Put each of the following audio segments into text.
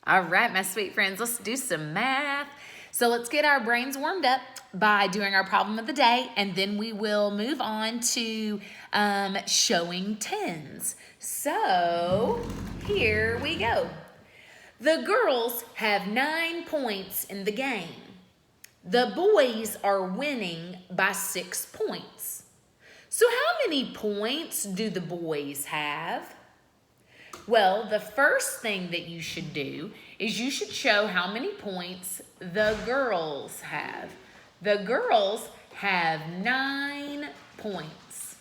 All right, my sweet friends, let's do some math. So let's get our brains warmed up by doing our problem of the day, and then we will move on to showing tens. So here we go. The girls have 9 points in the game. The boys are winning by 6 points. So how many points do the boys have? Well, the first thing that you should do is you should show how many points the girls have. The girls have 9 points.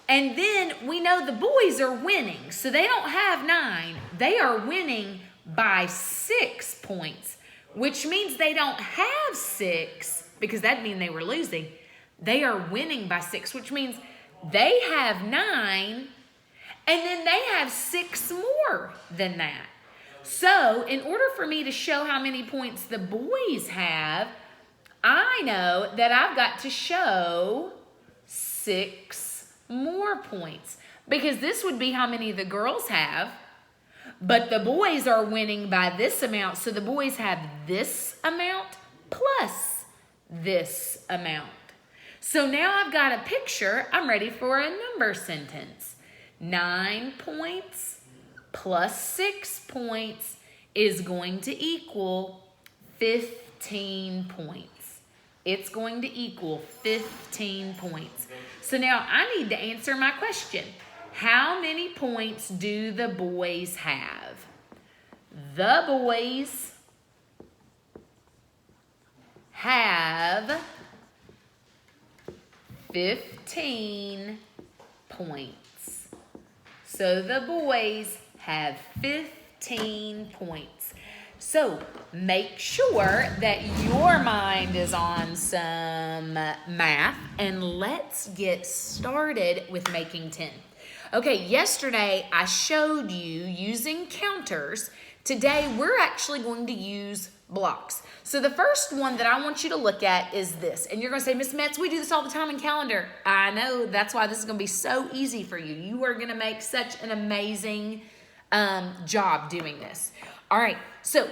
And then we know the boys are winning, so they don't have 9. They are winning by 6 points, which means they don't have 6 because that'd mean they were losing. They are winning by 6, which means they have 9. And then they have 6 more than that. So in order for me to show how many points the boys have, I know that I've got to show 6 more points. Because this would be how many the girls have. But the boys are winning by this amount. So the boys have this amount plus this amount. So now I've got a picture. I'm ready for a number sentence. 9 points plus 6 points is going to equal 15 points. It's going to equal 15 points. So now I need to answer my question. How many points do the boys have? The boys have 15 points. So the boys have 15 points. So make sure that your mind is on some math, and let's get started with making 10. Okay, yesterday I showed you using counters. Today we're actually going to use blocks. So the first one that I want you to look at is this. And you're going to say, Miss Metz, we do this all the time in calendar. I know, that's why this is going to be so easy for you. You are going to make such an amazing job doing this. All right, so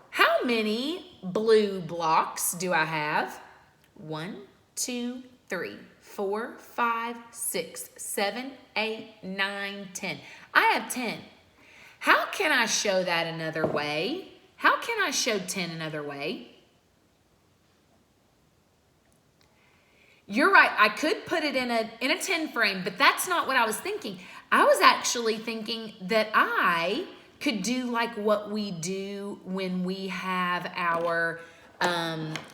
how many blue blocks do I have? 1, 2, 3, 4, 5, 6, 7, 8, 9, 10. I have 10. How can I show that another way? How can I show 10 another way? You're right, I could put it in a 10 frame, but that's not what I was thinking. I was actually thinking that I could do like what we do when we have our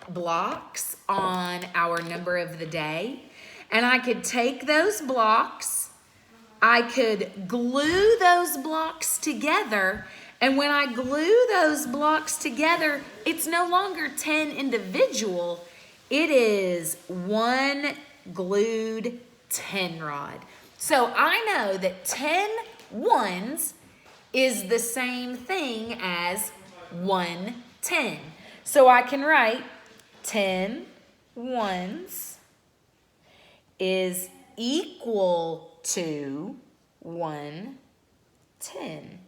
blocks on our number of the day. And I could take those blocks, I could glue those blocks together, and when I glue those blocks together, it's no longer 10 individual, it is one glued 10 rod. So I know that 10 ones is the same thing as 1 10. So I can write 10 ones is equal to 1 10.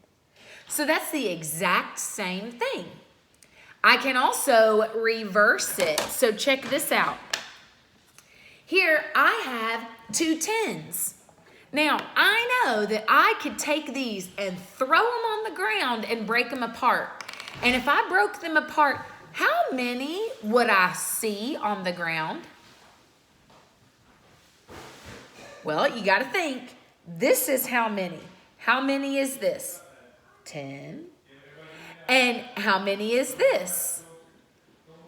So that's the exact same thing. I can also reverse it. So check this out. Here I have 2 10s. Now I know that I could take these and throw them on the ground and break them apart. And if I broke them apart, how many would I see on the ground? Well, you got to think. This is how many. How many is this? 10. And how many is this?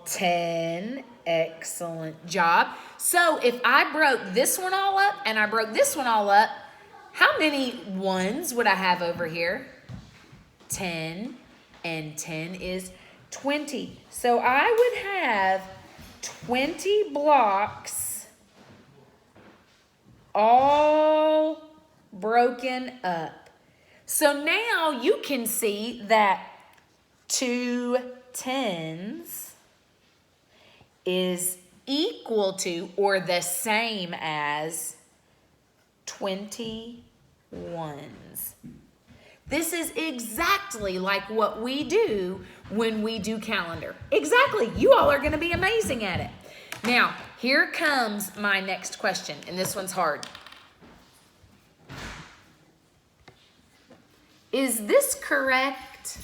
10. Excellent job. So if I broke this one all up and I broke this one all up, how many ones would I have over here? 10. And 10 is 20. So I would have 20 blocks all broken up. So now you can see that 2 10s is equal to or the same as 20 ones. This is exactly like what we do when we do calendar. Exactly. You all are going to be amazing at it. Now, here comes my next question, and this one's hard. Is this correct?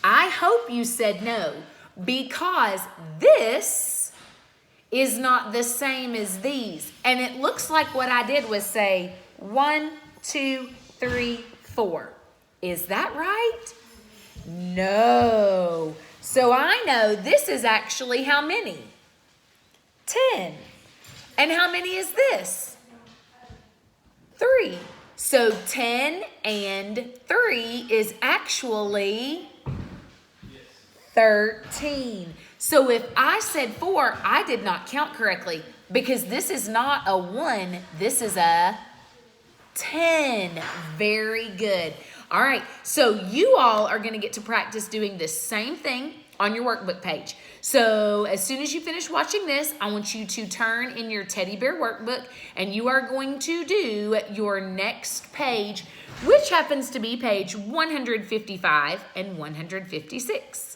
I hope you said no, because this is not the same as these. And it looks like what I did was say 1, 2, 3, 4. Is that right? No. So I know this is actually how many? 10. And how many is this? 3. So 10 and 3 is actually 13. So if I said 4, I did not count correctly because this is not a 1, this is a 10. Very good. All right, so you all are going to get to practice doing the same thing on your workbook page. So as soon as you finish watching this, I want you to turn in your teddy bear workbook and you are going to do your next page, which happens to be page 155 and 156.